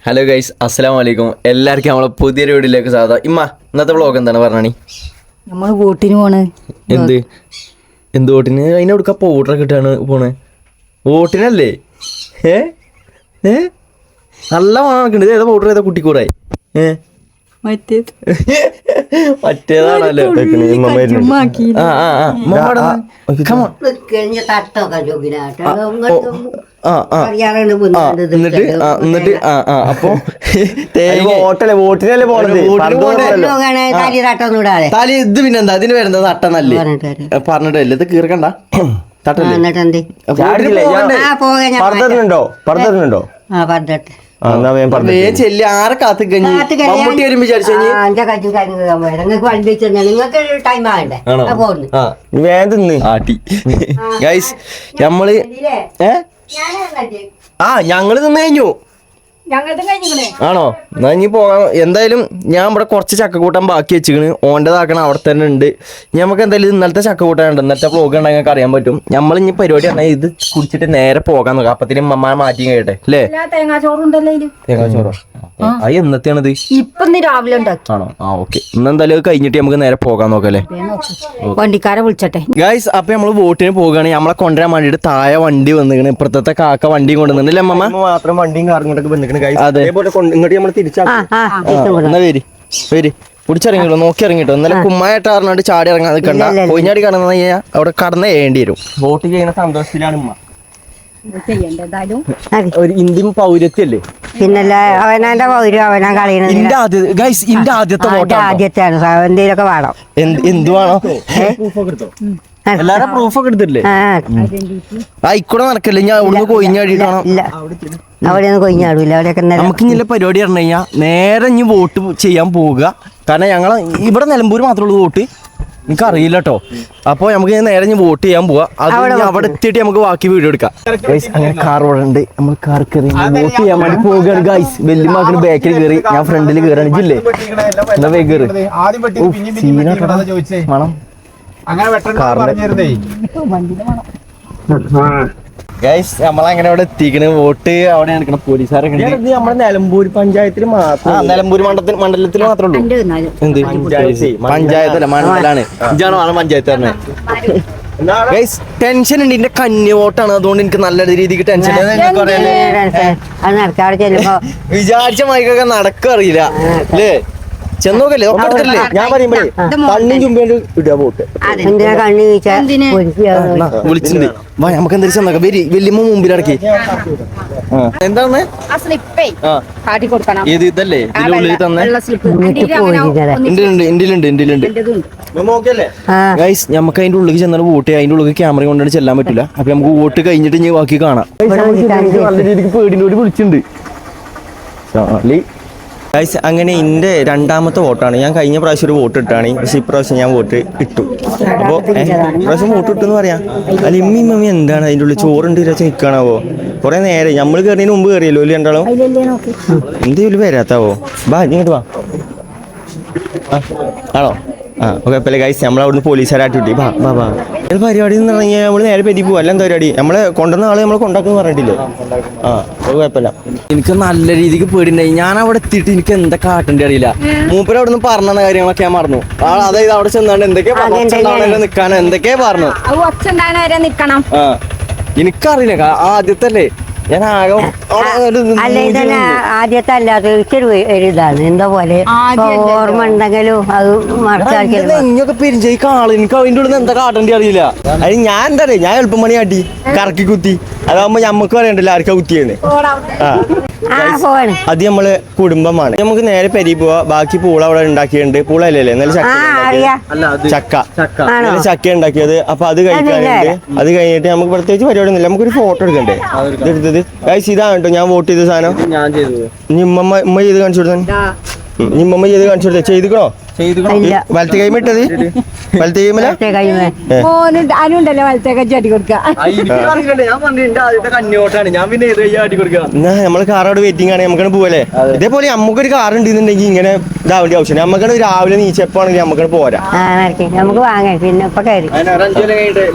Hello guys, അസ്സലാമു അലൈക്കും. എല്ലാവർക്കും നമ്മളെ പുതിയൊരു വീഡിയോയിലേക്ക് സ്വാഗതം. ഇമ്മ ഇന്നത്തെ വ്ളോഗ് എന്താണ് പറഞ്ഞാണി? നമ്മൾ വോട്ടിന് പോണ്. എന്ത് വോട്ടിന്? അതിനെ കൊടുക്കാൻ പൗഡറൊക്കെ ഇട്ടാണ് പോണേ. വോട്ടിനല്ലേ? നല്ല മണക്കുണ്ട്. ഏതാ പൗഡർ? ഏതാ കുട്ടിക്കൂടായി? മറ്റേതാണല്ലോ. എന്നിട്ട് അപ്പൊ വോട്ടിനല്ലേ പോണത്? താലി ഇത് പിന്നെന്താ അതിന് വരുന്നത്? തട്ടനല്ലേ പറഞ്ഞിട്ടല്ലേ? ഇത് കീർക്കണ്ട തട്ടല്ലേ? ചെല്ലി ആരെ കാത്ത് മമ്മൂട്ടി വരും വിചാരിച്ചു. നമ്മള് ഞങ്ങള് തിന്നു കഴിഞ്ഞു. ആണോ? എന്നാ ഇനി പോകാം. എന്തായാലും ഞാൻ ഇവിടെ കുറച്ച് ചക്കക്കൂട്ടം ബാക്കി വെച്ചിക്കണ്. ഓൻ്റെതാക്കണം അവിടെ തന്നെ ഉണ്ട്. നമുക്ക് എന്തായാലും ഇന്നലത്തെ ചക്കക്കൂട്ടം ഉണ്ട്. ഇന്നലത്തെ വ്ളോഗ് ഉണ്ടെങ്കിൽ ഞങ്ങൾക്ക് അറിയാൻ പറ്റും. നമ്മൾ ഇനി പരിപാടി പറഞ്ഞാൽ ഇത് കുടിച്ചിട്ട് നേരെ പോകാൻ നോക്കാം. അപ്പത്തിന് മമ്മ മാറ്റി കഴിയട്ടെ അല്ലേ? തേങ്ങാച്ചോറോ? അത് എന്നത്തെയാണിത്? രാവിലെ ആണോ? ഓക്കെ. ഇന്നെന്തായാലും അത് കഴിഞ്ഞിട്ട് നമുക്ക് നേരെ പോകാൻ നോക്കാം അല്ലേ? വണ്ടിക്കാരെ വിളിച്ചട്ടെ ഗൈസ്. അപ്പൊ നമ്മള് വോട്ടിന് പോകുകയാണെങ്കിൽ നമ്മളെ കൊണ്ടുവരാൻ വേണ്ടിട്ട് താഴെ വണ്ടി വന്നിക്കണ്. ഇപ്പുറത്തെ കാക്ക വണ്ടിയും കൊണ്ടുവന്നില്ലേ അമ്മ? മാത്രം വണ്ടിയും കാറും കൊണ്ടൊക്കെ വന്നിക്കണ്. അതേപോലെ ഇങ്ങോട്ട് നമ്മൾ തിരിച്ചു കുടിച്ചിറങ്ങിട്ടോ, നോക്കി ഇറങ്ങിട്ടോ. ഇന്നലെ കുമ്മായിട്ട് അറിഞ്ഞിട്ട് ചാടി ഇറങ്ങാൻ നിൽക്കണ്ട. കൊയിഞ്ഞാടി കടന്നു കഴിഞ്ഞാൽ അവിടെ കടന്ന് ചെയ്യേണ്ടി വരും. വോട്ട് ചെയ്യുന്ന സന്തോഷത്തിലാണ് ഉമ്മ. ഒരു ഇന്ത്യൻ പൗരത്വല്ലേ? പിന്നല്ല അവനാന്റെ പൗരം അവനാ കളിയുന്നത്. ഇന്റെ ആദ്യത്തെ വോട്ട് ആദ്യത്തെയാണ്. എന്തെങ്കിലുമൊക്കെ വേണം. എന്ത് വേണോ? എല്ലാരും പ്രൂഫൊക്കെ എടുത്തില്ലേ? ആയിക്കൂടെ നടക്കല്ലേ? ഞാൻ അവിടുന്ന് കൊയിഞ്ഞാടിയിട്ടാണോ? അവിടെ ഒന്നും കൊയിഞ്ഞാടൂല. അവിടെയൊക്കെ നമുക്ക് ഇനി പരിപാടി പറഞ്ഞു കഴിഞ്ഞാൽ നേരെ ഇനി വോട്ട് ചെയ്യാൻ പോവുക. കാരണം ഞങ്ങൾ ഇവിടെ നിലമ്പൂർ മാത്രമേ ഉള്ളൂ വോട്ട്. എനിക്ക് അറിയില്ല കേട്ടോ. അപ്പൊ നമുക്ക് നേരെ ഇനി വോട്ട് ചെയ്യാൻ പോവാ. അത് അവിടെ എത്തിയിട്ട് നമുക്ക് ബാക്കി വീഡിയോ എടുക്കാം. അങ്ങനെ കാർ ഇവിടെ ഉണ്ട്. നമ്മൾ കാർ കയറി വോട്ട് ചെയ്യാൻ വേണ്ടി പോവുകയാണ് ഗൈസ്. വെല്ലുമാക്കിന് ബാക്കിൽ കയറി, ഞാൻ ഫ്രണ്ടിൽ കയറാണ്. ജില്ലേ എന്താ വേഗം കയറി മണം ഗൈസ്. നമ്മളങ്ങനെ അവിടെ എത്തിക്കണ്. വോട്ട് അവിടെ എടുക്കണം. പോലീസുകാരൊക്കെ നമ്മുടെ നിലമ്പൂർ പഞ്ചായത്തിൽ മാത്രം, നിലമ്പൂർ മണ്ഡലത്തിൽ മാത്രമേ ഉള്ളൂ. എന്ത് പഞ്ചായത്തല്ല, മണ്ഡലാണ്. ഇതാണ് പഞ്ചായത്ത് തന്നെ. ഗൈസ് ടെൻഷൻ ഉണ്ട്. ഇതിന്റെ കന്നി വോട്ടാണ്. അതുകൊണ്ട് എനിക്ക് നല്ല രീതിക്ക് ടെൻഷൻ. വിചാരിച്ച മൈക്കൊക്കെ നടക്കുക അറിയില്ല അല്ലേ? ചെന്നോക്കല്ലേ നോക്കല്ലേ? ഞാൻ പറയുമ്പോഴേ കണ്ണും ചുമ്പേണ്ട് ഇടുക വോട്ട്. വിളിച്ചിട്ടുണ്ട്. വാ നമുക്ക് എന്തായാലും ചെന്നോക്കാം. വല്യമ്മ മുമ്പിലടക്കി. എന്താണ് ഏത് ഇതല്ലേ? ഇതിനുള്ളിൽ തന്നെ ഇന്ത്യയിലുണ്ട്. ഗൈസ് നമുക്ക് അതിന്റെ ഉള്ളിൽ ചെന്നാൽ വോട്ട് ചെയ്യാം. അതിന്റെ ഉള്ളിൽ ക്യാമറ കൊണ്ടാണ് ചെല്ലാൻ പറ്റില്ല. അപ്പൊ നമുക്ക് വോട്ട് കഴിഞ്ഞിട്ട് ഇനി ബാക്കി കാണാം. നല്ല രീതിക്ക് പേടിനോട് വിളിച്ചിട്ടുണ്ട്. ഗൈസ് അങ്ങനെ എൻ്റെ രണ്ടാമത്തെ വോട്ടാണ്. ഞാൻ കഴിഞ്ഞ പ്രാവശ്യം ഒരു വോട്ട് ഇട്ടാണ്. പക്ഷെ ഇപ്രാവശ്യം ഞാൻ വോട്ട് ഇട്ടു. അപ്പോൾ ഇപ്രാവശ്യം വോട്ട് ഇട്ടെന്ന് പറയാം. അല്ല ഇമ്മി എന്താണ് അതിൻ്റെ ഉള്ളിൽ ചോറുണ്ട് വിചാരിച്ച് നിൽക്കണാവോ? കുറേ നേരം നമ്മൾ കയറിയതിന് മുമ്പ് കയറിയല്ലോ ഒരു രണ്ടാളോ. എന്തെങ്കിലും വരാത്താവോ? ബാ ഇങ്ങോട്ട് വാ. ആണോ? കുഴപ്പമില്ല ഗൈസ്. നമ്മളവിടുന്ന് പോലീസുകാരായിട്ട് കിട്ടി. ബാ പരിപാടി എന്ന് പറഞ്ഞാൽ നമ്മൾ നേരെ പെരി പോവാ. അല്ല എന്താ പരിപാടി? നമ്മളെ കൊണ്ടുവന്ന ആള് നമ്മൾ കൊണ്ടാക്കുന്നു പറഞ്ഞിട്ടില്ലേ? കുഴപ്പമില്ല. എനിക്ക് നല്ല രീതിക്ക് പേടിണ്ടായി. ഞാൻ അവിടെ എത്തിയിട്ട് എനിക്ക് എന്താ കാട്ടേണ്ടി അറിയില്ല. മൂപ്പര് അവിടെ നിന്ന് പറഞ്ഞ കാര്യങ്ങളൊക്കെ ഞാൻ മറന്നു. അതായത് അവിടെ ചെന്നാണ്ട് എന്തൊക്കെയാ നിക്കാനോ എന്തൊക്കെയാ പറഞ്ഞു. എനിക്കറിയില്ല. ആദ്യത്തെ അല്ലേ? ഞാൻ ആദ്യത്തെ അല്ലാതെ ഇതാണ്. എന്താ പോലെ ഓർമ്മ ഉണ്ടെങ്കിലും അത് ഇങ്ങൊക്കെ പെരിഞ്ചേക്ക് ആള്. എനിക്ക് അതിൻ്റെ ഉള്ളിൽ എന്താ കാട്ടേണ്ടി അറിയില്ല. അത് ഞാൻ എന്താ പറയാ, ഞാൻ എളുപ്പം പണി കാട്ടി കറക്കി കുത്തി. അതാകുമ്പോ ഞമ്മക്ക് പറയണ്ടല്ലോ ആർക്കാ കുത്തിയെന്ന്. അത് നമ്മള് കുടുംബമാണ്. നമുക്ക് നേരെ പെരി പോവാ. ബാക്കി പൂള അവിടെ ഉണ്ടാക്കിയിട്ടുണ്ട്. പൂളല്ലേ? നല്ല ചക്ക ഉണ്ടാക്കിയത്. അപ്പൊ അത് കഴിക്കാനുണ്ട്. അത് കഴിഞ്ഞിട്ട് നമുക്ക് പ്രത്യേകിച്ച് പരിപാടി ഒന്നുമില്ല. നമുക്കൊരു ഫോട്ടോ എടുക്കണ്ടേ? എടുത്തത് ഗൈസ് ഇതാണ് കേട്ടോ ഞാൻ വോട്ട് ചെയ്ത സാധനം. ഉമ്മ ചെയ്ത് കാണിച്ചു കൊടുത്തേ. ഉമ്മ ചെയ്ത് കാണിച്ചു കൊടുത്തേ. ചെയ്തിക്കണോ? വലത്തെ കൈമിട്ടത്? വലത്തെ കൈമല നമ്മള് കാറോട് വെയിറ്റിംഗ് ആണ്. നമുക്കാണ് പോവല്ലേ? ഇതേപോലെ നമുക്കൊരു കാർ ഉണ്ടെന്നുണ്ടെങ്കിൽ ഇങ്ങനെ ഇതാവേണ്ട ആവശ്യം. നമുക്കാണ് രാവിലെ നീച്ചപ്പാണെങ്കിൽ നമുക്കാണ് പോരാ. നമുക്ക് വാങ്ങി പിന്നെ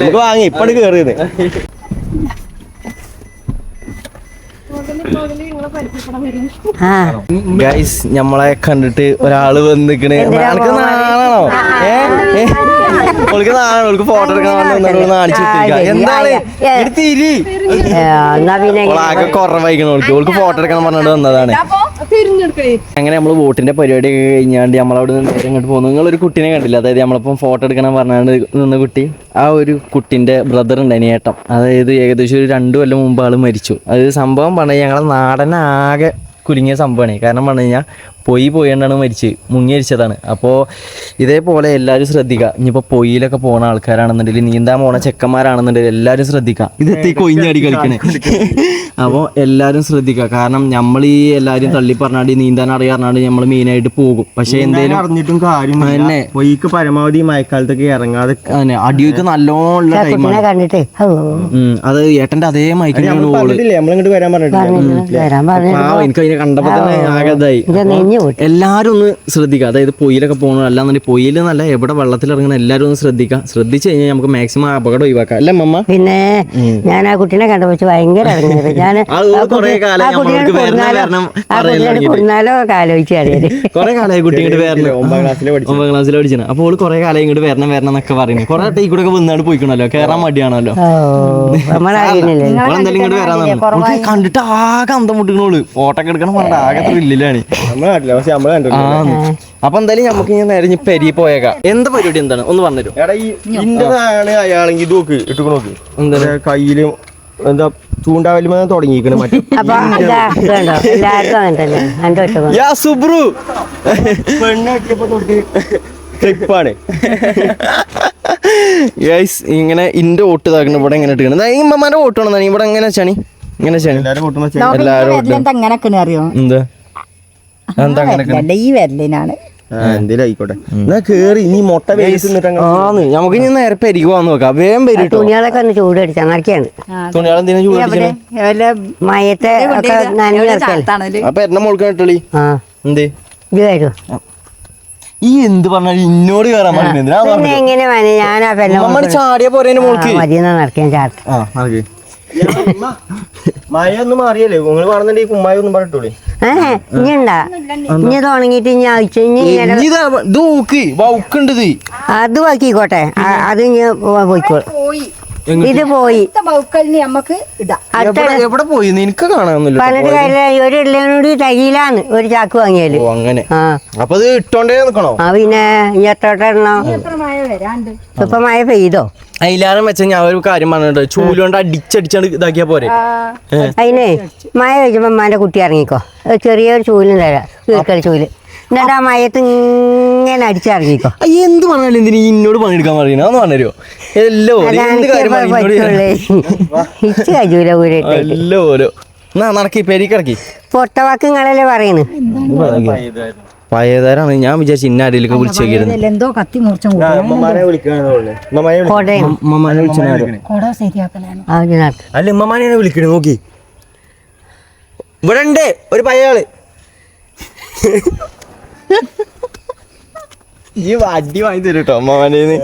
നമുക്ക് വാങ്ങി ഇപ്പഴ് കേറിയത്. ആ ഗൈസ് നമ്മളെ കണ്ടിട്ട് ഒരാള് വന്നിക്കണ് നാളെ നാളാണോ ഓൾക്ക് നാളാണോ ഓൾക്ക് ഫോട്ടോ എടുക്കാൻ നാണിച്ചിട്ടിരിക്ക എന്താണ് തിരി എന്നാ പിന്നെ ആകെ കുറവായിക്കണം ഓൾക്ക് ഫോട്ടോ എടുക്കണം പറഞ്ഞിട്ട് വന്നതാണ്. അങ്ങനെ നമ്മള് വോട്ടിന്റെ പരിപാടി കഴിഞ്ഞാണ്ട് നമ്മളവിടെ നിന്ന് നേരെ ഇങ്ങോട്ട് പോകുന്നു. നിങ്ങളൊരു കുട്ടീനെ കണ്ടില്ല, അതായത് നമ്മളിപ്പം ഫോട്ടോ എടുക്കണം പറഞ്ഞാണ്ട് നിന്ന കുട്ടി, ആ ഒരു കുട്ടിന്റെ ബ്രദർ ഉണ്ടായിരുന്നു ഏട്ടൻ, അതായത് ഏകദേശം ഒരു 2 കൊല്ലം മുമ്പ് ആള് മരിച്ചു. അത് സംഭവം പറഞ്ഞു ഞങ്ങളെ നാടനാകെ കുലുങ്ങിയ സംഭവമാണ്. കാരണം പറഞ്ഞു കഴിഞ്ഞാൽ പോയിട്ടാണ് മുങ്ങി മരിച്ചതാണ്. അപ്പോൾ ഇതേപോലെ എല്ലാവരും ശ്രദ്ധിക്കുക. ഇനിയിപ്പോൾ പൊയിലൊക്കെ പോണ ആൾക്കാരാണെന്നുണ്ടെങ്കിൽ, നീന്താൻ പോണ ചെക്കന്മാരാണെന്നുണ്ടെങ്കിൽ എല്ലാവരും ശ്രദ്ധിക്കുക. ഇതെത്തി കൊയിഞ്ഞാടി കളിക്കണേ. അപ്പോൾ എല്ലാവരും ശ്രദ്ധിക്കുക. കാരണം നമ്മൾ ഈ എല്ലാവരും തള്ളി പറഞ്ഞാണ്ട് നീന്താൻ അറിയാറുണ്ട് നമ്മൾ മെയിനായിട്ട് പോകും. പക്ഷെ എന്തേലും അറിഞ്ഞിട്ടും കാര്യം തന്നെ പൊയ്ക്ക് പരമാവധി മഴക്കാലത്തൊക്കെ ഇറങ്ങാതെ തന്നെ അടിയൊക്കെ നല്ലോണം ടൈമാണ് കണ്ടിട്ട് അത് ഏട്ടന്റെ അതേ മൈക്കിലാണ് നമ്മളിങ്ങോട്ട് വരാൻ പറഞ്ഞിട്ടില്ല. എനിക്ക് അതിനെ കണ്ടപ്പോ തന്നെ ആകതായി. എല്ലാരും ഒന്ന് ശ്രദ്ധിക്കുക. അതായത് പൊയിലൊക്കെ പോകണം, അല്ലാന്നുണ്ടെങ്കിൽ പൊയിൽ നല്ല എവിടെ വെള്ളത്തിൽ ഇറങ്ങണം എല്ലാരും ഒന്ന് ശ്രദ്ധിക്കുക. ശ്രദ്ധിച്ചു കഴിഞ്ഞാൽ നമുക്ക് മാക്സിമം അപകടം ഒഴിവാക്കാം അല്ലേ മമ്മ? പിന്നെ ഞാൻ ആ കുട്ടീനെ കണ്ടു വെച്ച് ഭയങ്കര ഇറങ്ങിയത്. ഞാൻ കൊണ്ടാലോ ആലോചിച്ചു അറിയാം. കുറെ കാലമായി കുട്ടി ഇങ്ങോട്ട് വരണം, 9ാം ക്ലാസ്സിൽ പഠിച്ചത്. അപ്പോൾ ഓള് കുറെ കാലം ഇങ്ങോട്ട് വരണം എന്നൊക്കെ പറയുന്നത്. കുറെ ടൈ കൂടെ ഒക്കെ വന്നാണ് പോയിക്കണല്ലോ, കയറാൻ മടിയാണല്ലോ. നമ്മളെന്തായാലും ഇങ്ങോട്ട് വരാൻ കണ്ടിട്ട് ആകെ അന്തം മുട്ടിക്കണോള്. ഫോട്ടോ ഒക്കെ എടുക്കണം പറഞ്ഞ ആകെ ത്രില്ലിലാണ്. അപ്പൊ എന്തായാലും നമുക്ക് ഇങ്ങനെ നേരെ പെരി പോയേക്കാം. എന്താ പരിപാടി എന്താണ് ഒന്ന് പറഞ്ഞുതരും? ഇന്റതാണ് അയാളെങ്കിൽ നോക്ക് ഇട്ടു നോക്ക് എന്താ കയ്യിലും എന്താ ചൂണ്ടാവലുമ തുടങ്ങിയിരിക്കണ മറ്റേ ട്രിപ്പാണ്. ഇങ്ങനെ ഇന്റെ വോട്ട് ഇതാക്കണം. ഇവിടെ എങ്ങനെ ഇട്ടിക്കണം ഈ ഉമ്മമാരുടെ വോട്ട് വേണം. ഇവിടെ എങ്ങനെ ചണി ഇങ്ങനെ ചണി എല്ലാരും അറിയോ എന്താ എന്താ അങ്ങനെ ഈ വരലിനാണ് എന്തേലും ആയിക്കോട്ടെ. എന്നാ കേറി ഇനി മുട്ട വേസ് നമുക്ക് ഇനി നേരെ പെരിക്ക് പോകാൻ നോക്കാം. വേഗം പെരി തുണികളൊക്കെ ഒന്ന് ചൂടടിച്ചാ നടക്കാണ്. തുണികൾ എന്തിനാ ചൂടടിച്ചേ? മയത്തെ അപ്പൊ എന്നെ മോൾക്ക് ഇട്ടളി എന്തേ ഇത് വരും. ഈ എന്ത് പറഞ്ഞാൽ ഇന്നോട് കയറാൻ പിന്നെ എങ്ങനെ ഞാനാ പെണ്ണ ചാടിയ പോരെ മോൾക്ക് മതിയെന്നാ നടക്കാൻ ചാർട്ട് മഴ ഒന്നും മാറിയല്ലേ നിങ്ങൾ വേണമെന്നുണ്ടെങ്കിൽ കുമ്മായ ഒന്നും പറഞ്ഞിട്ടോളി. ഇനിണ്ടാ ഇനി തുടങ്ങിട്ട് ഇനി ആഴ്ച അത് ബാക്കിക്കോട്ടെ. അത് ഇനി പോയിക്കോളും. ഇത് പോയി എവിടെ പോയി എനിക്ക് കാണാനൊന്നുമില്ല. പതിനെട്ട് കാര്യം ഒരു ഇള്ളൂടി തൈയിലാണ് ഒരു ചാക്ക് വാങ്ങിയാല്. അങ്ങനെ അപ്പൊ ഇത് ഇട്ടോണ്ടേ നിക്കണോ? ആ പിന്നെ ഇനി എത്തോട്ടെ ഇടണോ? ഇപ്പൊ മഴ പെയ്തോ? അതിലാരം വെച്ച ഞാൻ ഒരു കാര്യം പറഞ്ഞിട്ട് ചൂലുകൊണ്ട് അടിച്ചടിച്ചാണ് ഇതാക്കിയാ പോരെ. അതിനെ മഴ കഴിച്ചപ്പോ അമ്മാന്റെ കുട്ടി ഇറങ്ങിക്കോ. ചെറിയൊരു ചൂലും തരാം, വീർക്കൽ ചൂല്. എന്നിട്ട് ആ മയത്ത് ഇങ്ങനെ അടിച്ചിറങ്ങിക്കോ. എന്ത് പറഞ്ഞാലും എന്തിനാ ഇന്നോട് പണിയെടുക്കാൻ പറയുന്നത് അതൊന്ന് പറഞ്ഞോ. നടക്കി പെരിക്കിറക്കി പൊട്ടവാക്കുകളല്ലേ പറയുന്നു. പഴയതാരാണ് ഞാൻ വിചാരിച്ചു ഇന്ന ആരെയൊക്കെ വിളിച്ചേക്കിരുന്നു. എന്തോ കത്തി മുറിച്ചു അല്ല ഉമ്മമാനെയാണ് വിളിക്കണേ. നോക്കി ഇവിടെ ഉണ്ട് ഒരു പയ്യാള്. ഈ വടി വാങ്ങി തരും കേട്ടോ അമ്മമാനേന്ന്.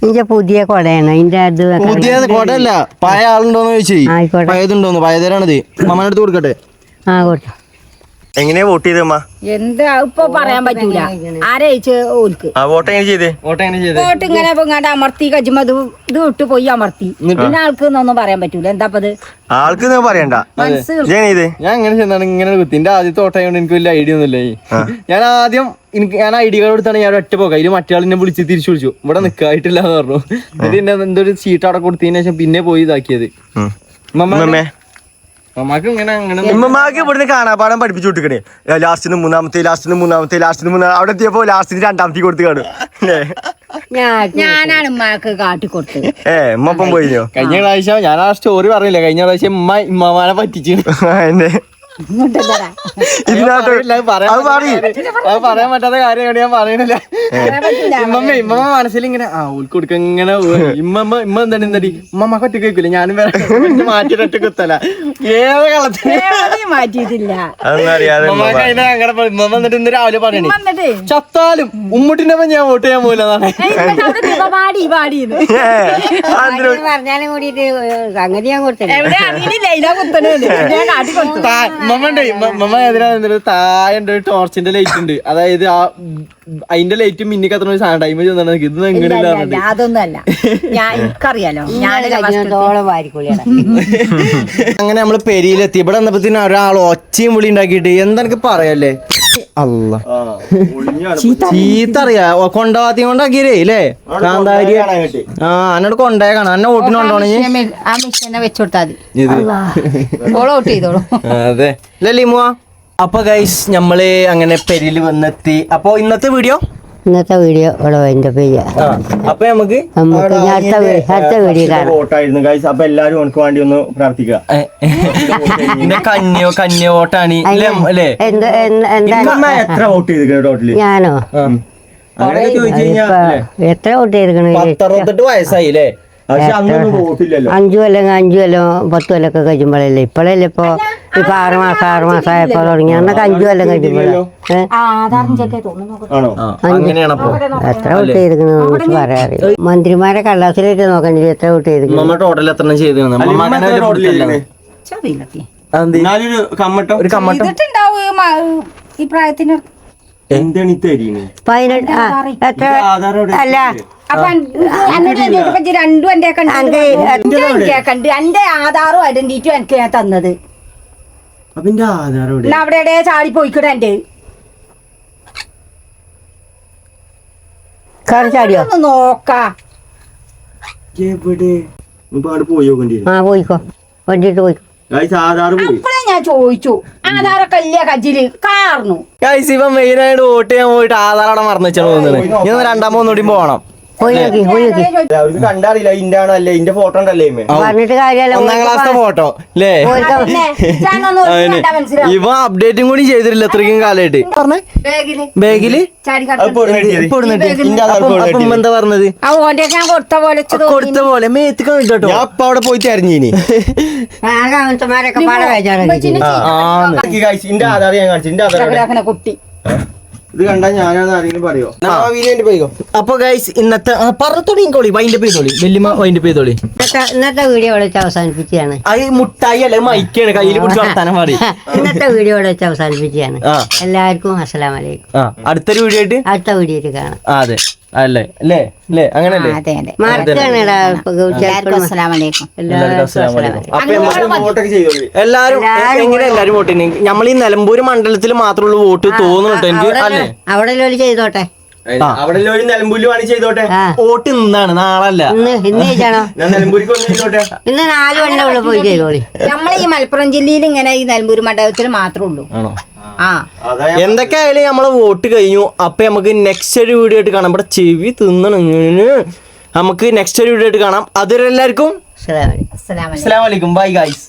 ഇന്റെ പുതിയ കൊടയാണ്. അതിന്റെ അത് പുതിയ കൊടയല്ല, പഴയ ആളുണ്ടോന്ന് ചോദിച്ചു. പഴയതുണ്ടോന്ന്? പഴയതരാണിത്. അമ്മമാനെ അടുത്ത് കൊടുക്കട്ടെ. ആ കൊടുത്തു. എങ്ങനെയാ വോട്ട് ചെയ്തമ്മ? എന്താ ഇപ്പൊ പറയാൻ പറ്റൂല. ആരയിച്ച് ഓൽക്ക് വോട്ട് എങ്ങനെ ചെയ്തേ? വോട്ട് ഇങ്ങനെ ഇങ്ങാണ്ട് അമർത്തി കജുമ്പോ ഇത് വിട്ടു പോയി അമർത്തി. പിന്നെ ആൾക്ക് ഒന്നും പറയാൻ പറ്റൂല. എന്താപ്പത് ആൾക്ക് പറയണ്ട. ഞാൻ ഇങ്ങനെ ചെന്നാണ് ഇങ്ങനെ കുത്തി. എന്റെ ആദ്യത്തെ ഓട്ടായോണ്ട് എനിക്ക് വലിയ ഐഡിയ ഒന്നുമില്ല. ഞാൻ ആദ്യം ഞാൻ ഐ ഡി കാർഡ് എടുത്താണ് ഞാൻ ഒറ്റ പോകാം. ഇതിൽ മറ്റേ ആളിനെ വിളിച്ച് തിരിച്ചു വിളിച്ചു. ഇവിടെ നിക്കായിട്ടില്ല എന്ന് പറഞ്ഞു. എന്നിട്ട് എന്നെ എന്തോ ഒരു സീറ്റ് അവിടെ കൊടുത്തതിന് ശേഷം പിന്നെ പോയി ഇതാക്കിയത്. ഉമ്മമാക്ക് ഇവിടുന്ന് കാണാപാഠം പഠിപ്പിച്ചു വിട്ടിക്കണേ. ലാസ്റ്റിന് മൂന്നാമത്തെ അവിടെ എത്തിയപ്പോ ലാസ്റ്റിന് 2ാമത്തെ കൊടുത്ത് കാണും. ഞാനാണ് ഉമ്മാക്ക് കാട്ടിക്കൊടുത്തത്. ഉമ്മപ്പം പോയില്ലോ. കഴിഞ്ഞ പ്രാവശ്യം ഞാൻ ആ സ്റ്റോറി പറഞ്ഞില്ല. കഴിഞ്ഞ പ്രാവശ്യം ഉമ്മമാനെ പറ്റിച്ചു. ഇങ്ങോട്ടെന്താടാ? അത് പറയാൻ പറ്റാത്ത കാര്യമാണ് ഞാൻ പറയണില്ല. ഇമ്മ മനസ്സിൽ ഇങ്ങനെ ഓൾക്ക് കൊടുക്ക ഇങ്ങനെ ഇമ്മ എന്താണ് എന്താടി ഉമ്മ ഒറ്റ കേൾക്കില്ല ഞാനും മാറ്റിട്ട് കുത്തല ഏത് കളത്തിൽ മാറ്റിയിട്ടില്ല. ഇമ്മ വന്നിട്ട് ഇന്ന് രാവിലെ പറയണേ ചത്താലും ഉമ്മുട്ടിന്റെ ഞാൻ വോട്ട് ചെയ്യാൻ പോയില്ലതാണ്. പറഞ്ഞാലും കൂടിയിട്ട് അങ്ങനെ ഞാൻ കൊടുത്തില്ല. മമ്മ എതിരാ താഴെ ഉണ്ട് ടോർച്ചിന്റെ ലൈറ്റ് ഉണ്ട്, അതായത് അതിന്റെ ലൈറ്റ് മിന്നി കത്തുന്ന സാധനം ടൈം ചെന്നാണ് ഇത് എങ്ങനെ അതൊന്നല്ല, ഞാൻ എനിക്കറിയാലോ. അങ്ങനെ നമ്മള് പെരിയിലെത്തി. ഇവിടെ വന്നപ്പോ ഒരാൾ ഒച്ചയും വിളി ഉണ്ടാക്കിയിട്ട് എന്താ എനിക്ക് പറയല്ലേ അല്ല ചീത്ത അറിയാ കൊണ്ടാവാത്തി കൊണ്ടാക്കിയേ അല്ലേ കാന്താരി. എന്നോട് കൊണ്ടേക്കാണ് എന്നെ വോട്ടിന് കൊണ്ടോണെങ്കിൽ ആ മിഷനെ വെച്ചോട്ടാ അതെ ലലിമുവാ. അപ്പൊ ഗൈസ് നമ്മള് അങ്ങനെ പെരിയിൽ വന്നെത്തി. അപ്പൊ ഇന്നത്തെ വീഡിയോ ഇവിടെ അതിന്റെ പേര്. അപ്പൊ നമുക്ക് അടുത്ത വീഡിയോ കാണാം. വോട്ടായിരുന്നു ഗൈസ്. അപ്പൊ എല്ലാരും ഉനക്ക് വേണ്ടി ഒന്ന് പ്രാർത്ഥിക്കുക. കന്യ വോട്ടാണ് അല്ലേ? എത്ര വോട്ട് ചെയ്ത് ടോട്ടല്? ഞാനോ അങ്ങനെ ചോദിച്ചു കഴിഞ്ഞാൽ എത്ര വോട്ട് ചെയ്തിരിക്കണേ? 68 വയസ്സായി അല്ലേ? പക്ഷെ അന്നൊന്നും വോട്ടില്ലല്ലോ. 5 കൊല്ലം 5 കൊല്ലം 10 കൊല്ലൊക്കെ കഴിയുമ്പോഴല്ലേ. ഇപ്പോഴല്ലേ ഇപ്പൊ 6 മാസം ആയപ്പോ തുടങ്ങി. അന്നൊക്കെ 5 കൊല്ലം കഴിയുമ്പോഴോ ആണോ? അങ്ങനെയാണ്. എത്ര വോട്ട് ചെയ്തിരിക്കണെന്ന് പറയാൻ അറിയാം. മന്ത്രിമാരെ കള്ളാസിലേക്ക് നോക്കണ്ടേ എത്ര വോട്ട് ചെയ്തിരിക്കണം? മമ്മ ടോട്ടൽ എത്ര ചെയ്തു? എന്നാലൊരു കമ്മട്ടം ഒരു കമ്മട്ടം ഈ പ്രായത്തിന് എന്താണ് ഈ തരീന്? 18 എത്ര അല്ല അപ്പൊ രണ്ടും എന്റെ കണ്ട് എന്റെ ആധാറും ഐഡന്റിറ്റിയും എനിക്ക് ഞാൻ തന്നത്. അപ്പൊ എന്റെ ആധാരം അവിടെ ചാടി പോയിക്കട എന്റെ ചാടിയോ നോക്കാ എവിടെ പോയി നോക്കേണ്ടി വരും. പോയിക്കോ വണ്ടിയിട്ട് പോയിക്കോ. ആധാർ പോയി. അപ്പഴേ ഞാൻ ചോദിച്ചു ആധാറൊക്കെ ഇല്ല കജ്ജില് കാർന്നു. ഇവ മെയിനായിട്ട് വോട്ട് ചെയ്യാൻ പോയിട്ട് ആധാർ അവിടെ മറന്നു വെച്ചാൽ തോന്നുന്നത്. ഞാൻ 2-3 കൂടി പോകണം. പോയി നോക്കി അവർക്ക് കണ്ടറിയില്ല ഇന്റെ ആണോ അല്ലേ ഇന്റെ ഫോട്ടോ ഉണ്ടല്ലേ പറഞ്ഞിട്ട് കാര്യമല്ല. 1ാം ക്ലാസ്സിലെ ഫോട്ടോ അല്ലേ? ഇവ അപ്ഡേറ്റും കൂടി ചെയ്തിട്ടില്ല ഇത്രയും കാലമായിട്ട്. പറഞ്ഞേ ബാഗില് എന്താ പറഞ്ഞത്? കൊടുത്ത പോലെ മേത്ത് കേട്ടോ. ഞാൻ അപ്പൊ അവിടെ പോയി തെരഞ്ഞീനി. ഇന്റെ ആധാർ ഞാൻ കാണിച്ചു. ഇന്റെ ആധാർ കുട്ടി ഇത് കണ്ടാ ഞാനാന്ന് ആരെങ്കിലും പറയോ? അപ്പൊ ഗൈസ് ഇന്നത്തെ പറഞ്ഞോളി വൈൻഡ് ചെയ്തോളി വല്യമ്മ വൈൻഡ് ചെയ്തോളി. ഇന്നത്തെ വീഡിയോ ഇവിടെ വെച്ച് അവസാനിപ്പിക്കുകയാണ്. അത് മുട്ടായി അല്ലെ മൈക്കാണ് കയ്യിൽ പിടിച്ച് വർത്താനം പറയും. ഇന്നത്തെ വീഡിയോ ഇവിടെ വെച്ച് അവസാനിപ്പിക്കുകയാണ്. എല്ലാവർക്കും അസ്സലാമു അലൈക്കും. അടുത്തൊരു വീഡിയോ ആയിട്ട് അടുത്ത വീഡിയോയിൽ കാണാം. അതെ അല്ലേ അല്ലേ അല്ലേ അങ്ങനല്ലേ? എല്ലാരും എങ്ങനെ എല്ലാരും വോട്ട് ചെയ്യുന്നത്? നമ്മൾ ഈ നിലമ്പൂര് മണ്ഡലത്തിൽ മാത്രമുള്ള വോട്ട് തോന്നുന്നുട്ടോ എനിക്ക്. അല്ലേ അവിടെ ചെയ്തോട്ടെ. അവിടെ നിലമ്പൂരിൽ വേണമെങ്കിൽ ചെയ്തോട്ടെ. വോട്ട് ഇന്നാണ് നാളല്ല. ഇന്ന് ചെയ്യണോ? ഞാൻ നിലമ്പൂരിക്ക് ഒന്ന് ചെയ്തോട്ടെ. ഇന്ന് 4 മണിയുടെ പോയി ചെയ്തോളി. നമ്മളെ ഈ മലപ്പുറം ജില്ലയിൽ ഇങ്ങനെ ഈ നിലമ്പൂർ മണ്ഡലത്തിൽ മാത്രമേ ഉള്ളൂ. ആണോ? എന്തൊക്കെ ആയാലും നമ്മളെ വോട്ട് കഴിഞ്ഞു. അപ്പൊ നമുക്ക് നെക്സ്റ്റ് ഒരു വീഡിയോ ആയിട്ട് കാണാം. ഇവിടെ ചെവി തിന്നണം. നമുക്ക് നെക്സ്റ്റ് ഒരു വീഡിയോ ആയിട്ട് കാണാം. അതുവരെ എല്ലാവർക്കും അസ്സലാമു അലൈക്കും. Bye guys.